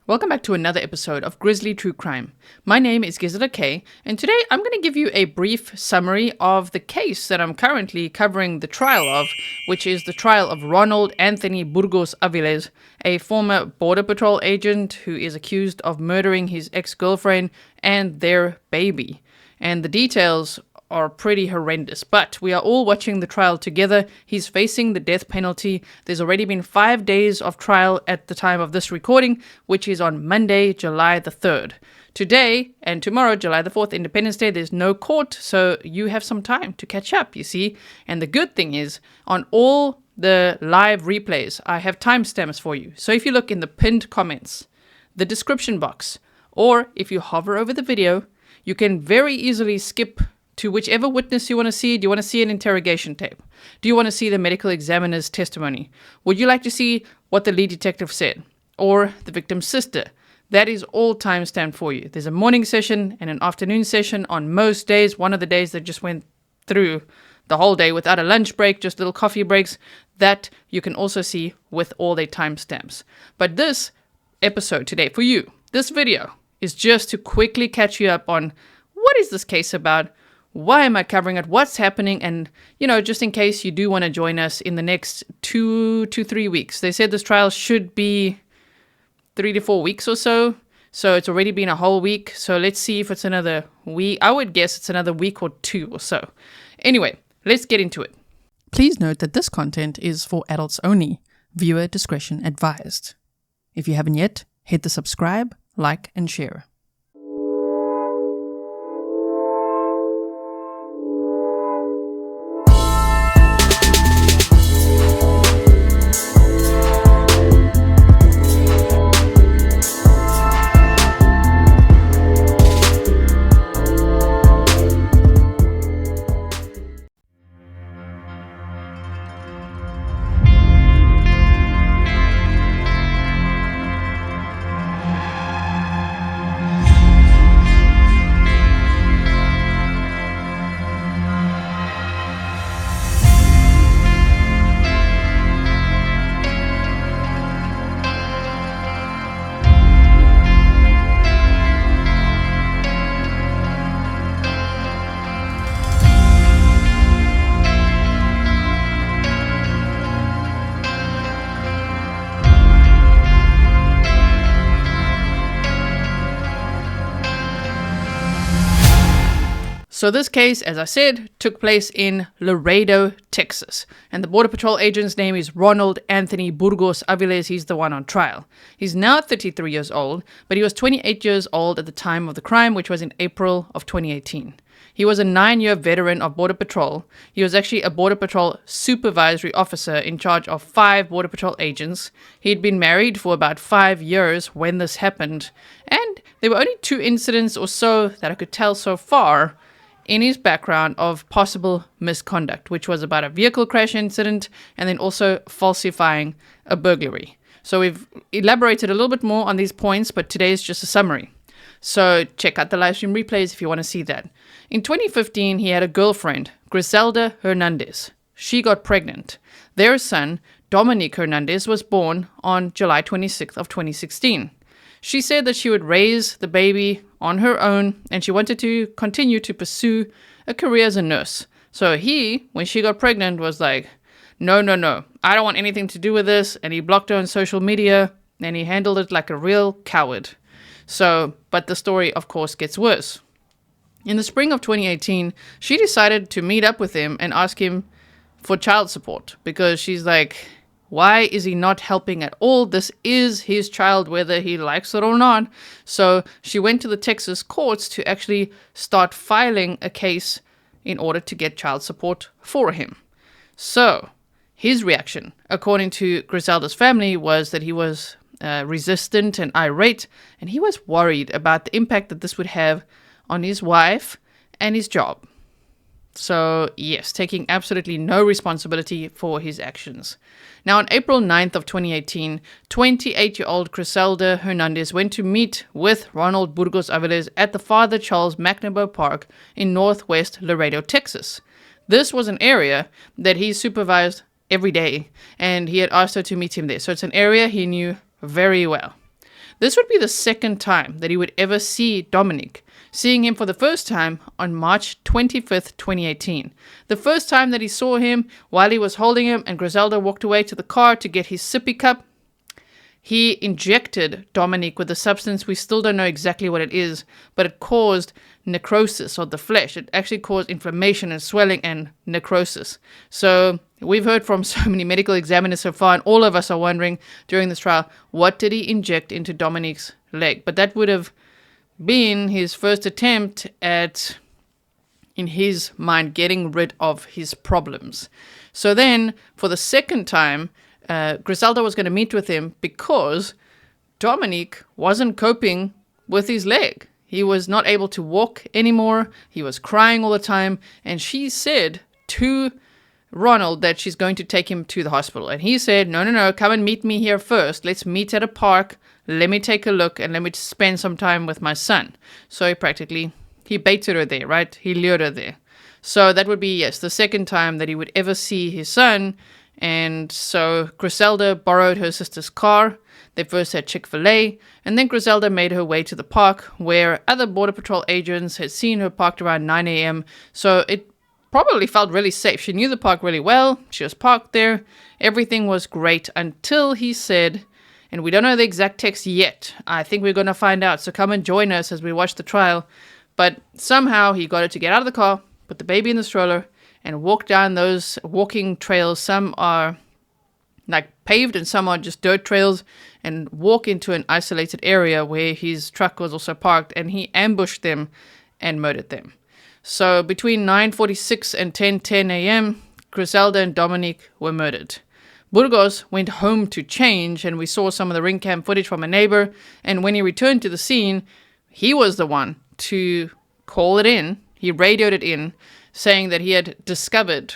Welcome back to another episode of Grizzly True Crime. My name is Grizelda K, and today I'm going to give you a brief summary of the case that I'm currently covering the trial of, which is the trial of Ronald Anthony Burgos Aviles, a former Border Patrol agent who is accused of murdering his ex-girlfriend and their baby. And the details are pretty horrendous, but we are all watching the trial together. He's facing the death penalty. There's already been 5 days of trial at the time of this recording, which is on Monday, July the 3rd. Today and tomorrow, July the 4th, Independence Day, there's no court, so you have some time to catch up, you see. And the good thing is, on all the live replays, I have timestamps for you. So if you look in the pinned comments, the description box, or if you hover over the video, you can very easily skip to whichever witness you want to see. Do you want to see an interrogation tape? Do you want to see the medical examiner's testimony? Would you like to see what the lead detective said? Or the victim's sister? That is all timestamped for you. There's a morning session and an afternoon session on most days. One of the days that just went through the whole day without a lunch break, just little coffee breaks. That you can also see with all their timestamps. But this episode today for you, this video, is just to quickly catch you up on what is this case about? Why am I covering it? What's happening? And, just in case you do want to join us in the next 2 to 3 weeks. They said this trial should be 3 to 4 weeks or so. So it's already been a whole week. So let's see if it's another week. I would guess it's another week or 2 or so. Anyway, let's get into it. Please note that this content is for adults only. Viewer discretion advised. If you haven't yet, hit the subscribe, like, and share. So this case, as I said, took place in Laredo, Texas. And the Border Patrol agent's name is Ronald Anthony Burgos Aviles. He's the one on trial. He's now 33 years old, but he was 28 years old at the time of the crime, which was in April of 2018. He was a 9-year veteran of Border Patrol. He was actually a Border Patrol supervisory officer in charge of 5 Border Patrol agents. He'd been married for about 5 years when this happened. And there were only 2 incidents or so that I could tell so far in his background of possible misconduct, which was about a vehicle crash incident and then also falsifying a burglary. So we've elaborated a little bit more on these points, but today is just a summary. So check out the livestream replays if you want to see that. In 2015, he had a girlfriend, Grizelda Hernandez. She got pregnant. Their son, Dominic Hernandez, was born on July 26th of 2016. She said that she would raise the baby on her own and she wanted to continue to pursue a career as a nurse. So he, when she got pregnant, was like, no, I don't want anything to do with this. And he blocked her on social media and he handled it like a real coward. So, but the story, of course, gets worse. In the spring of 2018, she decided to meet up with him and ask him for child support because she's like, why is he not helping at all? This is his child, whether he likes it or not. So she went to the Texas courts to actually start filing a case in order to get child support for him. So his reaction, according to Grizelda's family, was that he was resistant and irate, and he was worried about the impact that this would have on his wife and his job. So, yes, taking absolutely no responsibility for his actions. Now, on April 9th of 2018, 28-year-old Grizelda Hernandez went to meet with Ronald Burgos Aviles at the Father Charles McNaboe Park in northwest Laredo, Texas. This was an area that he supervised every day, and he had asked her to meet him there. So it's an area he knew very well. This would be the second time that he would ever see Dominic, seeing him for the first time on March 25th, 2018. The first time that he saw him while he was holding him and Grizelda walked away to the car to get his sippy cup, he injected Dominic with a substance. We still don't know exactly what it is, but it caused necrosis of the flesh. It actually caused inflammation and swelling and necrosis. So we've heard from so many medical examiners so far, and all of us are wondering during this trial, what did he inject into Dominic's leg? But that would have been his first attempt at, in his mind, getting rid of his problems. So then, for the second time, Grizelda was going to meet with him because Dominic wasn't coping with his leg. He was not able to walk anymore. He was crying all the time. And she said to Ronald that she's going to take him to the hospital. And he said, no, come and meet me here first. Let's meet at a park. Let me take a look and let me spend some time with my son. So he baited her there, right? He lured her there. So that would be, yes, the second time that he would ever see his son. And so Grizelda borrowed her sister's car. They first had Chick-fil-A, and then Grizelda made her way to the park where other Border Patrol agents had seen her parked around 9 a.m. So it probably felt really safe. She knew the park really well. She was parked there. Everything was great until he said, and we don't know the exact text yet. I think we're going to find out. So come and join us as we watch the trial. But somehow he got her to get out of the car, put the baby in the stroller, and walk down those walking trails. Some are like paved and some are just dirt trails, and walk into an isolated area where his truck was also parked, and he ambushed them and murdered them. So between 9:46 and 10:10 a.m., Grizelda and Dominic were murdered. Burgos went home to change, and we saw some of the ring cam footage from a neighbor, and when he returned to the scene, he was the one to call it in. He radioed it in, saying that he had discovered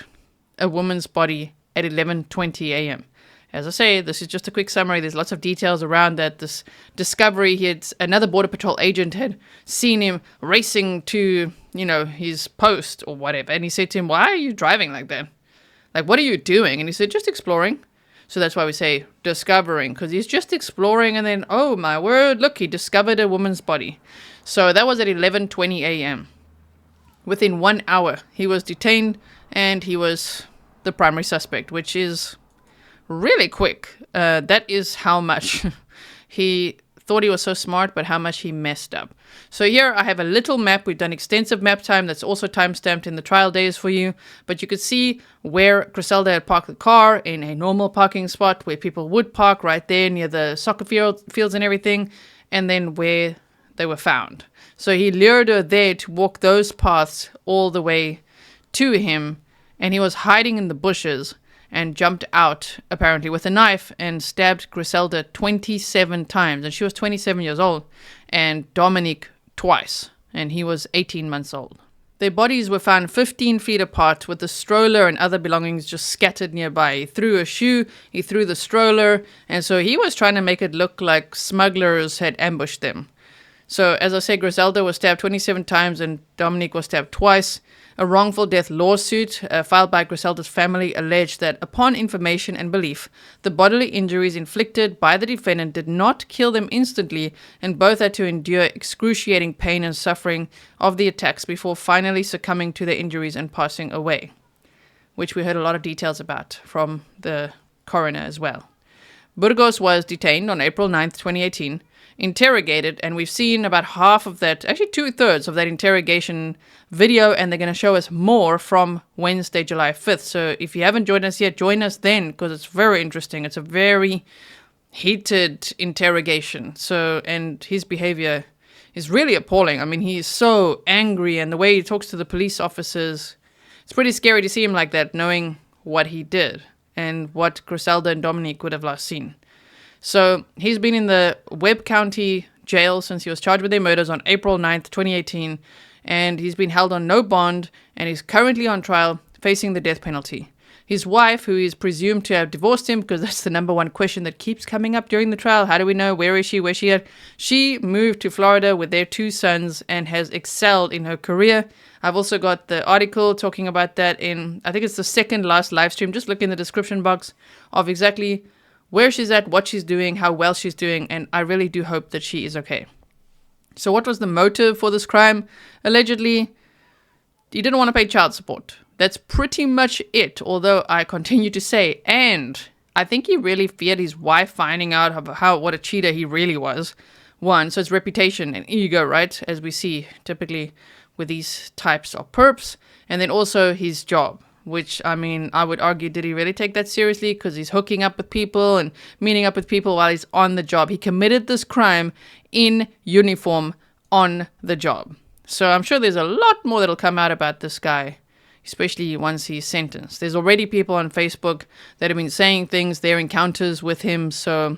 a woman's body at 11:20 a.m. As I say, this is just a quick summary. There's lots of details around that. This discovery, another Border Patrol agent had seen him racing to, his post or whatever. And he said to him, why are you driving like that? Like, what are you doing? And he said, just exploring. So that's why we say discovering, because he's just exploring. And then, oh my word, look, he discovered a woman's body. So that was at 11:20 a.m. Within 1 hour, he was detained and he was the primary suspect, which is really quick. That is how much he thought he was so smart, but how much he messed up. So here I have a little map. We've done extensive map time that's also time-stamped in the trial days for you. But you could see where Grizelda had parked the car in a normal parking spot where people would park right there near the soccer fields and everything, and then where they were found. So he lured her there to walk those paths all the way to him, and he was hiding in the bushes and jumped out, apparently, with a knife and stabbed Grizelda 27 times. And she was 27 years old, and Dominic twice, and he was 18 months old. Their bodies were found 15 feet apart with the stroller and other belongings just scattered nearby. He threw a shoe, he threw the stroller, and so he was trying to make it look like smugglers had ambushed them. So, as I said, Grizelda was stabbed 27 times and Dominic was stabbed twice. A wrongful death lawsuit filed by Grizelda's family alleged that upon information and belief, the bodily injuries inflicted by the defendant did not kill them instantly, and both had to endure excruciating pain and suffering of the attacks before finally succumbing to their injuries and passing away, which we heard a lot of details about from the coroner as well. Burgos was detained on April 9th, 2018, interrogated, and we've seen about half of that, actually 2/3 of that interrogation video, and they're going to show us more from Wednesday, July 5th. So if you haven't joined us yet, join us then, because it's very interesting. It's a very heated interrogation. So, and his behavior is really appalling. I mean, he's so angry, and the way he talks to the police officers, it's pretty scary to see him like that, knowing what he did and what Grizelda and Dominic would have last seen. So he's been in the Webb County jail since he was charged with their murders on April 9th, 2018, and he's been held on no bond, and he's currently on trial facing the death penalty. His wife, who is presumed to have divorced him, because that's the number one question that keeps coming up during the trial, how do we know, where is she, where's she at? She moved to Florida with their 2 sons and has excelled in her career. I've also got the article talking about that in, I think it's the second last live stream. Just look in the description box of exactly where she's at, what she's doing, how well she's doing, and I really do hope that she is okay. So what was the motive for this crime? Allegedly, he didn't want to pay child support. That's pretty much it, although I continue to say, and I think he really feared his wife finding out what a cheater he really was. One, so it's reputation and ego, right? As we see typically with these types of perps. And then also his job, which, I mean, I would argue, did he really take that seriously? Because he's hooking up with people and meeting up with people while he's on the job. He committed this crime in uniform on the job. So I'm sure there's a lot more that'll come out about this guy, especially once he's sentenced. There's already people on Facebook that have been saying things, their encounters with him, so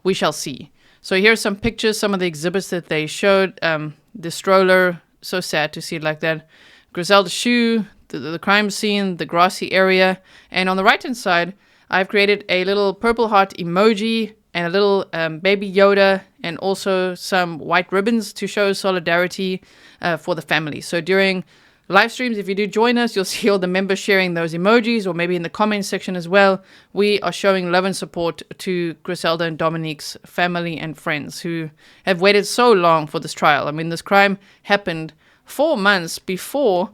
we shall see. So here's some pictures, some of the exhibits that they showed. The stroller, so sad to see it like that. Grizelda's shoe, the crime scene, the grassy area. And on the right-hand side, I've created a little purple heart emoji and a little baby Yoda and also some white ribbons to show solidarity for the family. So during live streams, if you do join us, you'll see all the members sharing those emojis, or maybe in the comments section as well. We are showing love and support to Grizelda and Dominic's family and friends who have waited so long for this trial. I mean, this crime happened 4 months before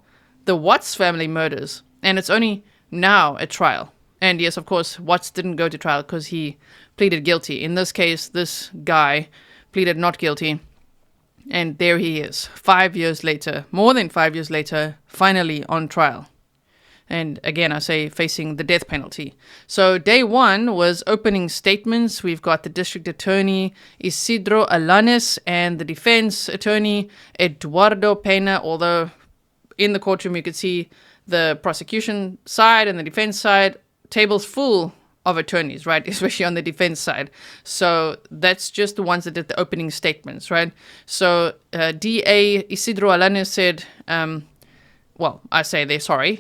the Watts family murders, and it's only now a trial. And yes, of course, Watts didn't go to trial because he pleaded guilty. In this case, this guy pleaded not guilty. And there he is, 5 years later, more than 5 years later, finally on trial. And again, I say facing the death penalty. So day one was opening statements. We've got the district attorney, Isidro Alanes, and the defense attorney, Eduardo Pena. Although in the courtroom, you could see the prosecution side and the defense side, tables full of attorneys, right? Especially on the defense side. So that's just the ones that did the opening statements, right? So DA Isidro Alanes said,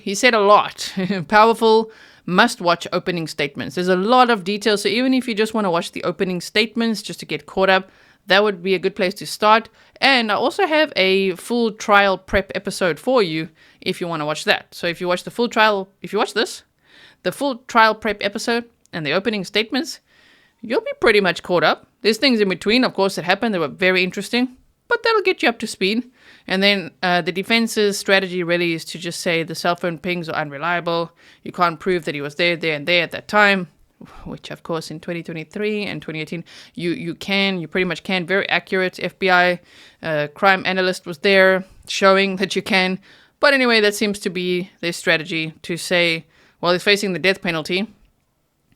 he said a lot. Powerful, must-watch opening statements. There's a lot of detail, so even if you just want to watch the opening statements just to get caught up, that would be a good place to start. And I also have a full trial prep episode for you if you want to watch that. So if you watch the full trial prep episode and the opening statements, you'll be pretty much caught up. There's things in between, of course, that happened that were very interesting, but that'll get you up to speed. And then the defense's strategy really is to just say the cell phone pings are unreliable. You can't prove that he was there, and there at that time, which, of course, in 2023 and 2018, you pretty much can. Very accurate. FBI crime analyst was there showing that you can. But anyway, that seems to be their strategy to say, well, he's facing the death penalty.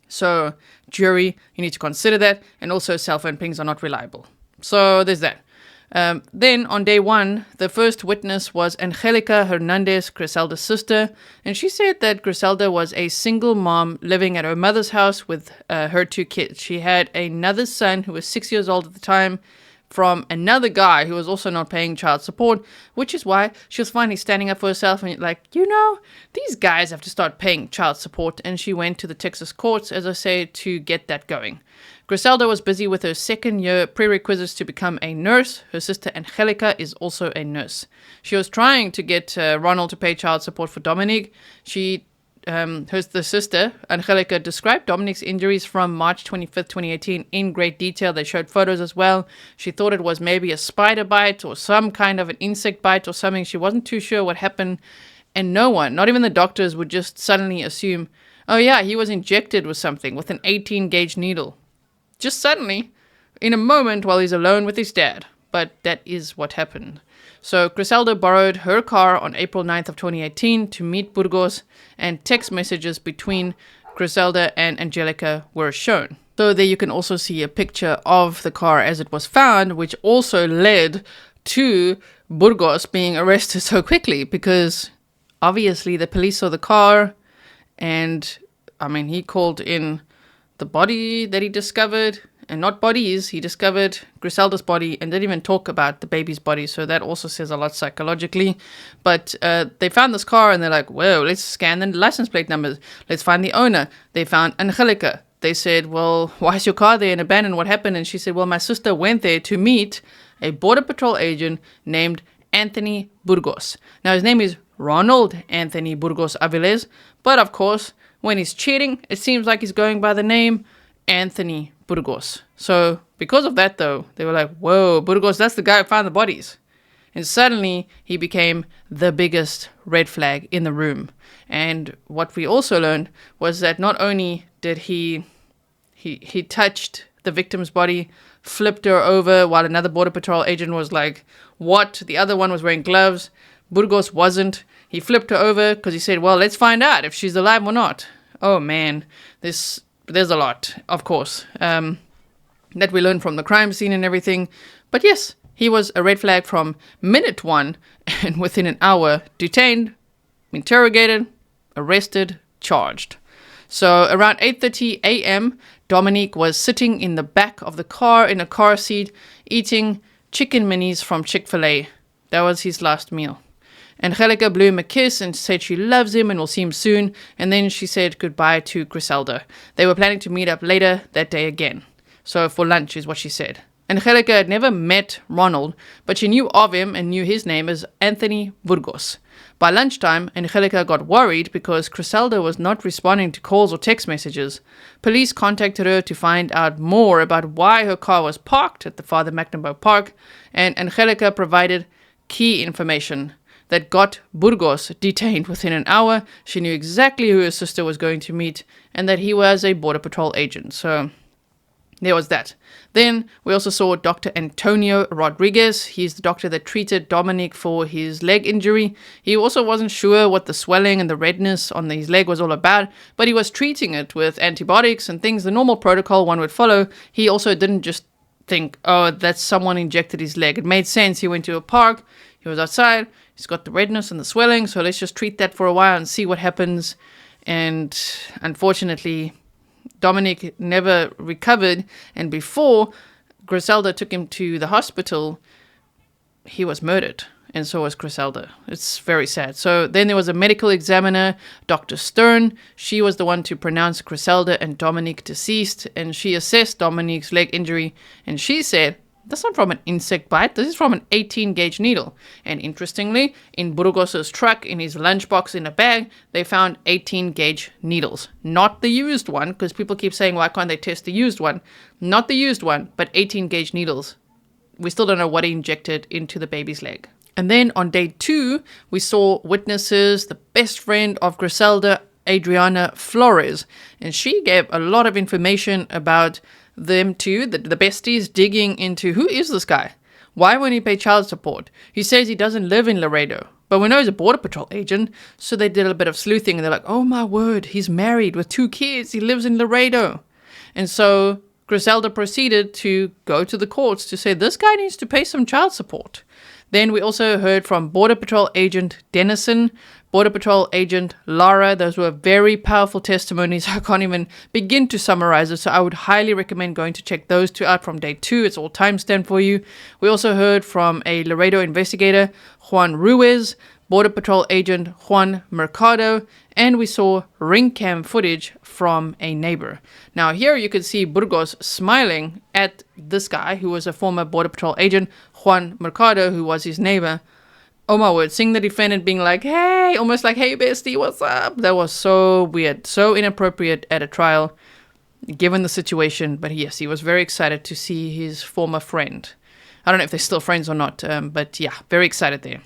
So, jury, you need to consider that. And also, cell phone pings are not reliable. So, there's that. Then, on day one, the first witness was Angelica Hernandez, Grizelda's sister. And she said that Grizelda was a single mom living at her mother's house with her 2 kids. She had another son who was 6 years old at the time from another guy who was also not paying child support, which is why she was finally standing up for herself and these guys have to start paying child support. And she went to the Texas courts, as I say, to get that going. Grizelda was busy with her second year prerequisites to become a nurse. Her sister Angelica is also a nurse. She was trying to get Ronald to pay child support for Dominic. The sister, Angelica, described Dominic's injuries from March 25th, 2018 in great detail. They showed photos as well. She thought it was maybe a spider bite or some kind of an insect bite or something. She wasn't too sure what happened. And no one, not even the doctors, would just suddenly assume, oh yeah, he was injected with something, with an 18-gauge needle. Just suddenly, in a moment while he's alone with his dad. But that is what happened. So Grizelda borrowed her car on April 9th of 2018 to meet Burgos, and text messages between Grizelda and Angelica were shown. So there you can also see a picture of the car as it was found, which also led to Burgos being arrested so quickly because obviously the police saw the car and, he called in the body that he discovered. And not bodies, he discovered Grizelda's body and didn't even talk about the baby's body. So that also says a lot psychologically. But they found this car and they're like, whoa, let's scan the license plate numbers. Let's find the owner. They found Angelica. They said, well, why is your car there and abandoned? What happened? And she said, well, my sister went there to meet a Border Patrol agent named Anthony Burgos. Now, his name is Ronald Anthony Burgos Aviles. But of course, when he's cheating, it seems like he's going by the name Anthony Burgos. So because of that, though, they were like, whoa, Burgos, that's the guy who found the bodies. And suddenly he became the biggest red flag in the room. And what we also learned was that not only did he touched the victim's body, flipped her over while another Border Patrol agent was like, what? The other one was wearing gloves. Burgos wasn't. He flipped her over because he said, well, let's find out if she's alive or not. Oh, man. There's a lot, of course, that we learned from the crime scene and everything. But yes, he was a red flag from minute one, and within an hour, detained, interrogated, arrested, charged. So around 8:30 a.m., Dominic was sitting in the back of the car in a car seat, eating chicken minis from Chick-fil-A. That was his last meal. Angelica blew him a kiss and said she loves him and will see him soon, and then she said goodbye to Grizelda. They were planning to meet up later that day again. So for lunch is what she said. Angelica had never met Ronald, but she knew of him and knew his name as Anthony Burgos. By lunchtime, Angelica got worried because Grizelda was not responding to calls or text messages. Police contacted her to find out more about why her car was parked at the Father McNaboe Park, and Angelica provided key information that got Burgos detained within an hour. She knew exactly who his sister was going to meet and that he was a Border Patrol agent. So there was that. Then we also saw Dr. Antonio Rodriguez. He's the doctor that treated Dominic for his leg injury. He also wasn't sure what the swelling and the redness on his leg was all about, but he was treating it with antibiotics and things, the normal protocol one would follow. He also didn't just think, oh, that's someone injected his leg. It made sense. He went to a park. He was outside. He's got the redness and the swelling, so let's just treat that for a while and see what happens. And unfortunately, Dominic never recovered, and before Grizelda took him to the hospital, he was murdered, and so was Grizelda. It's very sad. So then there was a medical examiner, Dr. Stern. She was the one to pronounce Grizelda and Dominic deceased, and she assessed Dominic's leg injury, and she said, that's not from an insect bite, this is from an 18-gauge needle. And interestingly, in Burgos' truck, in his lunchbox in a bag, they found 18-gauge needles. Not the used one, because people keep saying, why can't they test the used one? Not the used one, but 18-gauge needles. We still don't know what he injected into the baby's leg. And then on day 2, we saw witnesses, the best friend of Grizelda, Adriana Flores. And she gave a lot of information about them two, the besties, digging into who is this guy? Why won't he pay child support? He says he doesn't live in Laredo, but we know he's a Border Patrol agent, so they did a bit of sleuthing and they're like, oh my word, he's married with 2 kids, he lives in Laredo. And so Grizelda proceeded to go to the courts to say this guy needs to pay some child support. Then we also heard from Border Patrol agent Dennison, Border Patrol agent Lara. Those were very powerful testimonies. I can't even begin to summarize it, so I would highly recommend going to check those 2 out from day 2. It's all timestamped for you. We also heard from a Laredo investigator, Juan Ruiz, Border Patrol agent Juan Mercado, and we saw ring cam footage from a neighbor. Now here you can see Burgos smiling at this guy who was a former Border Patrol agent, Juan Mercado, who was his neighbor. Oh my word, seeing the defendant being like, hey, almost like, hey bestie, what's up? That was so weird, so inappropriate at a trial, given the situation. But yes, he was very excited to see his former friend. I don't know if they're still friends or not, but yeah, very excited there.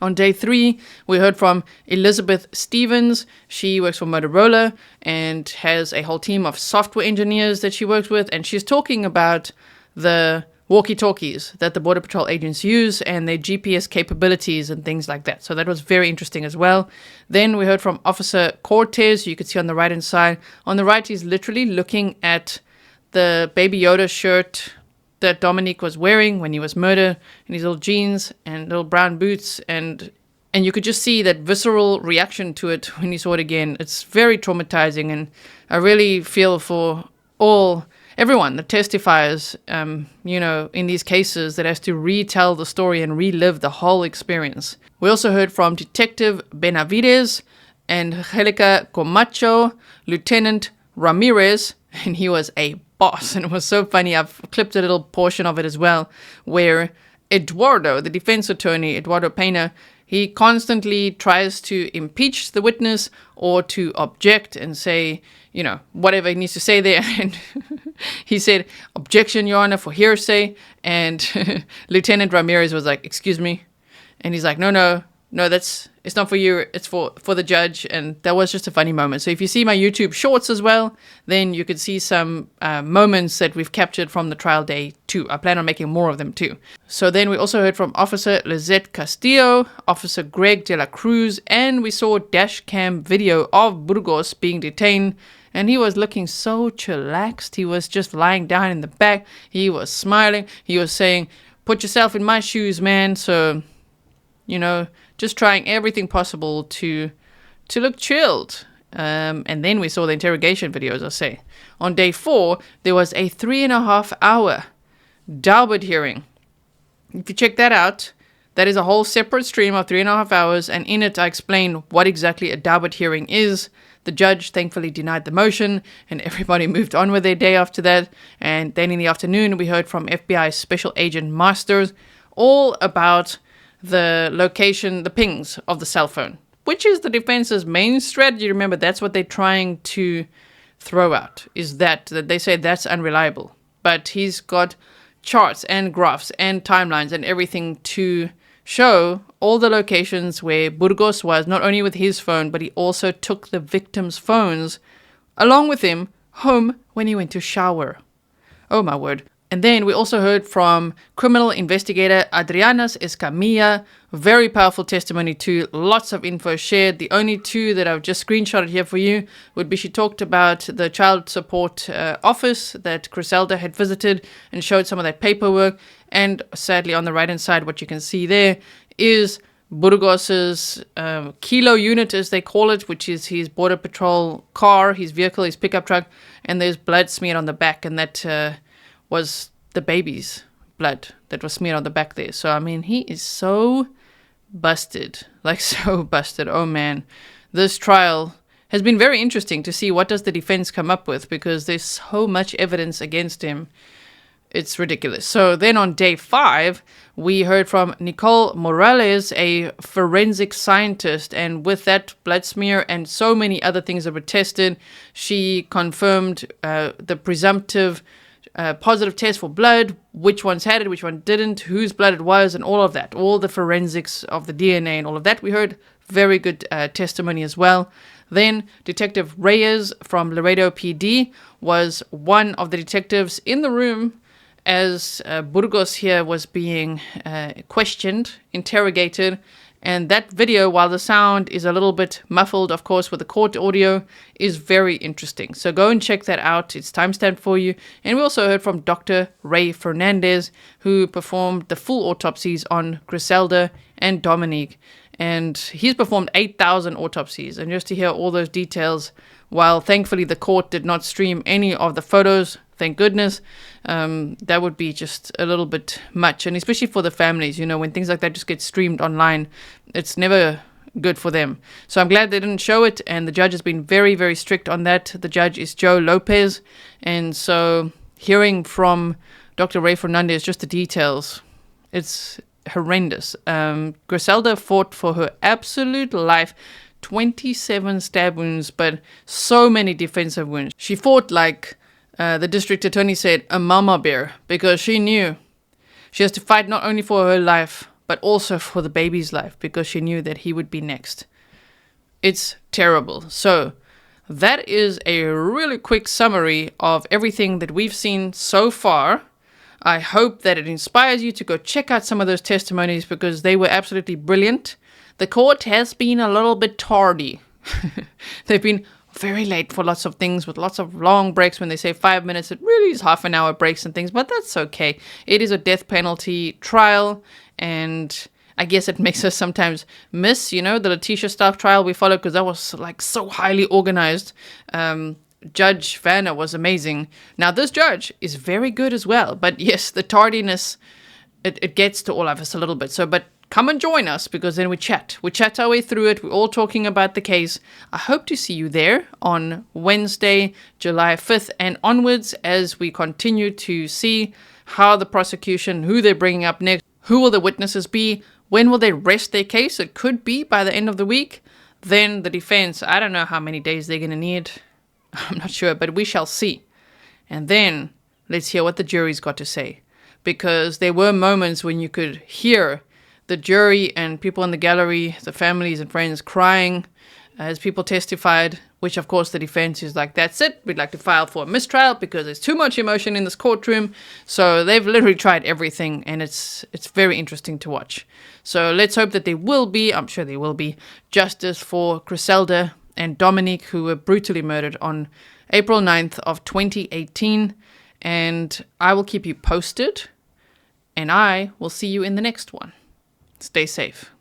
On day 3, we heard from Elizabeth Stevens. She works for Motorola and has a whole team of software engineers that she works with. And she's talking about the walkie-talkies that the Border Patrol agents use and their GPS capabilities and things like that. So that was very interesting as well. Then we heard from Officer Cortez. You can see on the right-hand side. On the right, he's literally looking at the Baby Yoda shirt that Dominic was wearing when he was murdered, in his little jeans and little brown boots, and you could just see that visceral reaction to it when he saw it again. It's very traumatizing, and I really feel for everyone that testifies, in these cases that has to retell the story and relive the whole experience. We also heard from Detective Benavides, Angelica Comacho, Lieutenant Ramirez, and he was a boss, and it was so funny. I've clipped a little portion of it as well, where Eduardo, the defense attorney, Eduardo Pena, He constantly tries to impeach the witness or to object and say, whatever he needs to say there. And he said, "Objection, Your Honor, for hearsay." And Lieutenant Ramirez was like, "Excuse me." And he's like, no, it's not for you. It's for the judge. And that was just a funny moment. So if you see my YouTube shorts as well, then you could see some moments that we've captured from the trial day too. I plan on making more of them too. So then we also heard from Officer Lizette Castillo, Officer Greg de la Cruz, and we saw dash cam video of Burgos being detained. And he was looking so chillaxed. He was just lying down in the back. He was smiling. He was saying, "Put yourself in my shoes, man." So, just trying everything possible to look chilled. And then we saw the interrogation video, as I say. On day 4, there was a 3.5-hour Daubert hearing. If you check that out, that is a whole separate stream of 3.5 hours. And in it, I explain what exactly a Daubert hearing is. The judge thankfully denied the motion, and everybody moved on with their day after that. And then in the afternoon, we heard from FBI Special Agent Masters all about the location, the pings of the cell phone, which is the defense's main strategy. Remember, that's what they're trying to throw out, is that they say that's unreliable. But he's got charts and graphs and timelines and everything to show all the locations where Burgos was, not only with his phone, but he also took the victims' phones along with him home when he went to shower. Oh my word. And then we also heard from criminal investigator Adriana Escamilla. Very powerful testimony too. Lots of info shared. The only two that I've just screenshotted here for you would be she talked about the child support office that Grizelda had visited and showed some of that paperwork. And sadly, on the right-hand side, what you can see there is Burgos's kilo unit, as they call it, which is his border patrol car, his vehicle, his pickup truck. And there's blood smeared on the back, and that was the baby's blood that was smeared on the back there. So, I mean, he is so busted. Like, so busted. Oh, man. This trial has been very interesting to see what does the defense come up with, because there's so much evidence against him. It's ridiculous. So then on day 5, we heard from Nicole Morales, a forensic scientist, and with that blood smear and so many other things that were tested, she confirmed the presumptive positive test for blood, which ones had it, which one didn't, whose blood it was, and all of that. All the forensics of the DNA and all of that. We heard very good testimony as well. Then Detective Reyes from Laredo PD was one of the detectives in the room as Burgos here was being questioned, interrogated. And that video, while the sound is a little bit muffled, of course, with the court audio, is very interesting. So go and check that out. It's timestamped for you. And we also heard from Dr. Ray Fernandez, who performed the full autopsies on Grizelda and Dominic. And he's performed 8,000 autopsies. And just to hear all those details, while thankfully the court did not stream any of the photos, thank goodness, that would be just a little bit much. And especially for the families, when things like that just get streamed online, it's never good for them. So I'm glad they didn't show it. And the judge has been very, very strict on that. The judge is Joe Lopez. And so hearing from Dr. Ray Fernandez, just the details, it's horrendous. Grizelda fought for her absolute life. 27 stab wounds, but so many defensive wounds. She fought like the district attorney said, a mama bear, because she knew she has to fight not only for her life, but also for the baby's life, because she knew that he would be next. It's terrible. So that is a really quick summary of everything that we've seen so far. I hope that it inspires you to go check out some of those testimonies, because they were absolutely brilliant. The court has been a little bit tardy. They've been very late for lots of things, with lots of long breaks. When they say 5 minutes, it really is half an hour breaks and things, but that's okay. It is a death penalty trial, and I guess it makes us sometimes miss, the Letitia Staff trial we followed, because that was like so highly organized. Judge Vanna was amazing. Now this judge is very good as well, but yes, the tardiness, it gets to all of us a little bit. So, but come and join us, because then we chat our way through it. We're all talking about the case. I hope to see you there on Wednesday, July 5th and onwards, as we continue to see how the prosecution, who they're bringing up next, who will the witnesses be, When will they rest their case? It could be by the end of the week. Then the defense, I don't know how many days they're going to need. I'm not sure, but we shall see. And then let's hear what the jury's got to say. Because there were moments when you could hear the jury and people in the gallery, the families and friends crying as people testified, which of course the defense is like, that's it, we'd like to file for a mistrial because there's too much emotion in this courtroom. So they've literally tried everything, and it's very interesting to watch. So let's hope that there will be, I'm sure there will be, justice for Grizelda and Dominic, who were brutally murdered on April 9th of 2018. And I will keep you posted, and I will see you in the next one. Stay safe.